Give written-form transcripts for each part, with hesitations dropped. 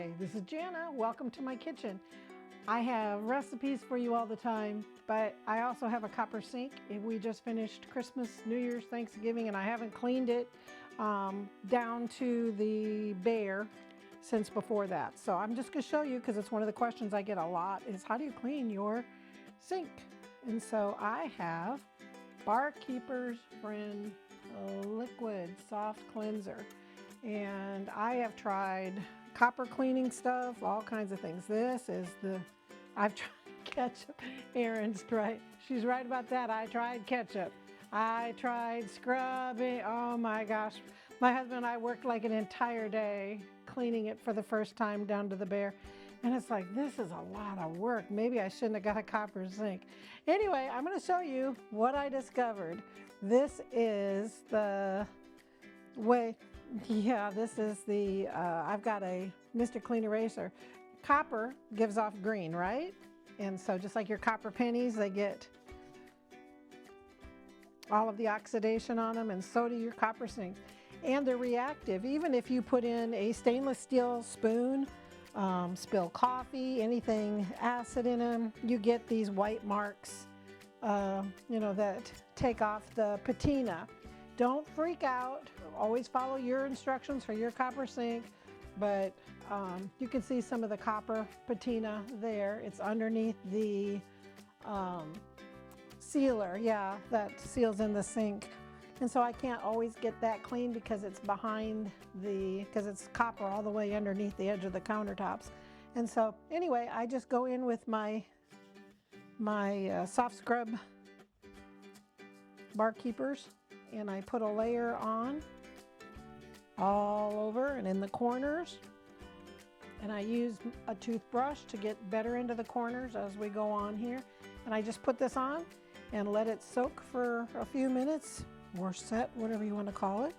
Hi, this is Janna. Welcome to my kitchen. I have recipes for you all the time, but I also have a copper sink. We just finished Christmas, New Year's, Thanksgiving, and I haven't cleaned it down to the bare since before that. So I'm just going to show you, because it's one of the questions I get a lot, is how do you clean your sink? And so I have Barkeeper's Friend Liquid Soft Cleanser. And I have tried copper cleaning stuff, all kinds of things. This is I've tried ketchup. Erin's right. She's right about that. I tried ketchup. I tried scrubbing. Oh my gosh. My husband and I worked like an entire day cleaning it for the first time down to the bare. And it's like, this is a lot of work. Maybe I shouldn't have got a copper sink. Anyway, I'm going to show you what I discovered. This is the way. Yeah, this is the, I've got a Mr. Clean Eraser. Copper gives off green, right? And so just like your copper pennies, they get all of the oxidation on them, and so do your copper sinks. And they're reactive. Even if you put in a stainless steel spoon, spill coffee, anything acid in them, you get these white marks, that take off the patina. Don't freak out. Always follow your instructions for your copper sink, but you can see some of the copper patina there. It's underneath the sealer, yeah, that seals in the sink. And so I can't always get that clean because it's because it's copper all the way underneath the edge of the countertops. And so anyway, I just go in with my soft scrub Barkeepers, and I put a layer on all over and in the corners. And I use a toothbrush to get better into the corners as we go on here. And I just put this on and let it soak for a few minutes, or set, whatever you want to call it.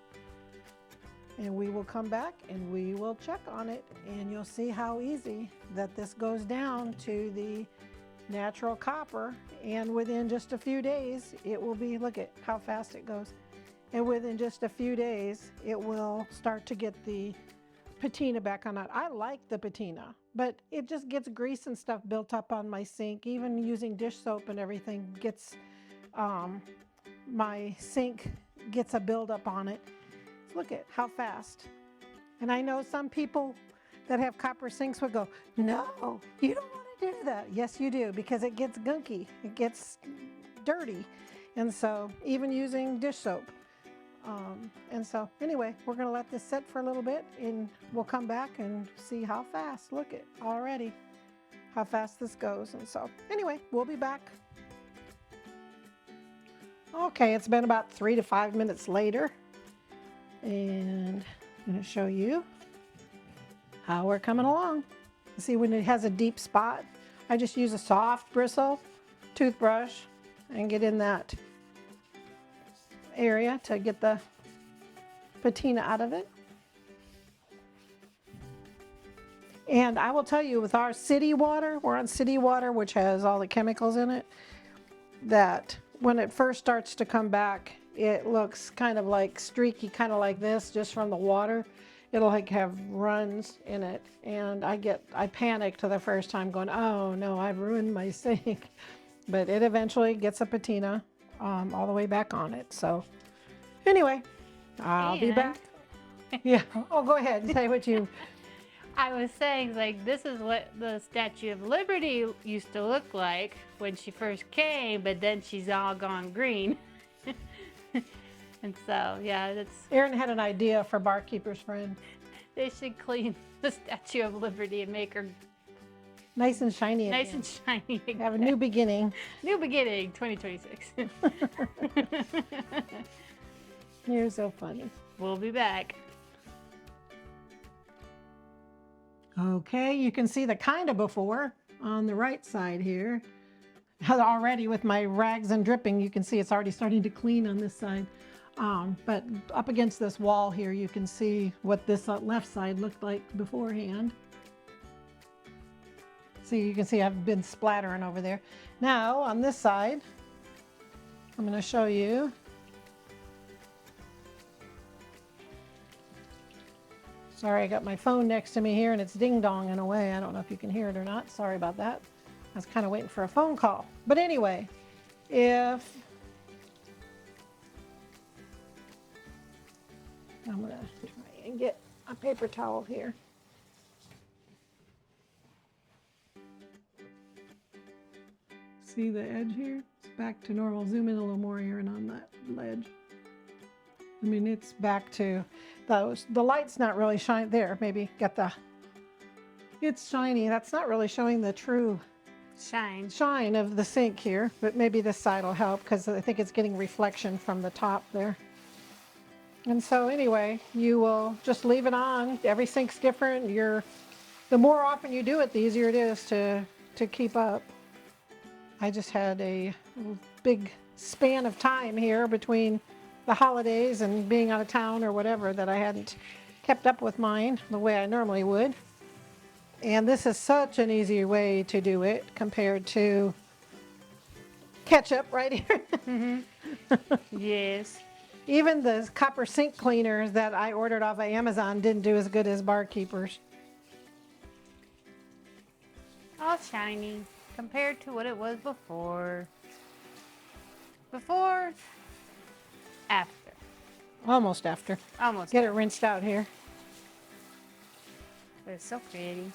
And we will come back and we will check on it, and you'll see how easy that this goes down to the natural copper. And within just a few days, it will be, look at how fast it goes. And within just a few days, it will start to get the patina back on it. I like the patina, but it just gets grease and stuff built up on my sink. Even using dish soap and everything gets, my sink gets a buildup on it. Look at how fast. And I know some people that have copper sinks would go, no, you don't want to do that. Yes, you do, because it gets gunky. It gets dirty. And so even using dish soap. And so anyway, we're going to let this sit for a little bit, and we'll come back and see how fast. Look at already how fast this goes. And so anyway, we'll be back. Okay, it's been about 3 to 5 minutes later, and I'm going to show you how we're coming along. See, when it has a deep spot, I just use a soft bristle toothbrush and get in that area to get the patina out of it. And I will tell you, with our city water, we're on city water, which has all the chemicals in it, that when it first starts to come back, it looks kind of like streaky, kind of like this, just from the water. It'll like have runs in it, and I panicked the first time, going, oh no, I've ruined my sink. But it eventually gets a patina all the way back on it. So anyway, I'll be back. Yeah. Oh, go ahead and say what you. I was saying, like, this is what the Statue of Liberty used to look like when she first came, but then she's all gone green. And so, yeah, that's. Erin had an idea for Barkeeper's Friend. They should clean the Statue of Liberty and make her nice and shiny. Nice and shiny. Again. Have a new beginning. New beginning, 2026. You're so funny. We'll be back. Okay, you can see the kind of before on the right side here. Already with my rags and dripping, you can see it's already starting to clean on this side. But up against this wall here, you can see what this left side looked like beforehand. See, you can see I've been splattering over there. Now on this side, I'm going to show you. Sorry, I got my phone next to me here and it's ding-donging away. I don't know if you can hear it or not. Sorry about that. I was kind of waiting for a phone call. But anyway, if I'm going to try and get a paper towel here. See the edge here? It's back to normal. Zoom in a little more here and on that ledge. I mean, it's back to those. The light's not really shine there. Maybe get the, it's shiny. That's not really showing the true shine of the sink here, but maybe this side will help because I think it's getting reflection from the top there. And so anyway, you will just leave it on. Every sink's different. The more often you do it, the easier it is to keep up. I just had a big span of time here between the holidays and being out of town or whatever that I hadn't kept up with mine the way I normally would. And this is such an easy way to do it compared to ketchup right here. Mm-hmm. Yes. Even the copper sink cleaners that I ordered off of Amazon didn't do as good as Barkeeper's. All shiny compared to what it was before. Before, after. Almost after. Almost. Get it rinsed out here. But it's so pretty.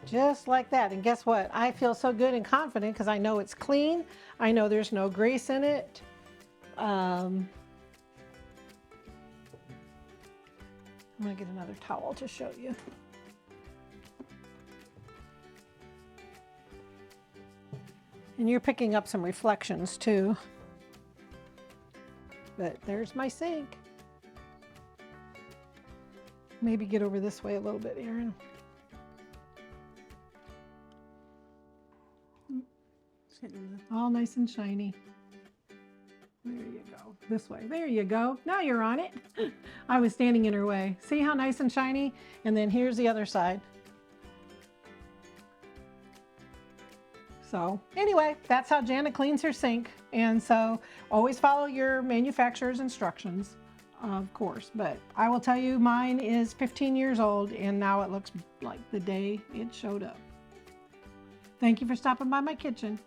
Just like that. And guess what? I feel so good and confident because I know it's clean. I know there's no grease in it. I'm going to get another towel to show you. And you're picking up some reflections too. But there's my sink. Maybe get over this way a little bit, Erin. All nice and shiny. There you go. This way. There you go. Now you're on it. I was standing in her way. See how nice and shiny? And then here's the other side. So anyway, that's how Janna cleans her sink. And so always follow your manufacturer's instructions, of course. But I will tell you, mine is 15 years old and now it looks like the day it showed up. Thank you for stopping by my kitchen.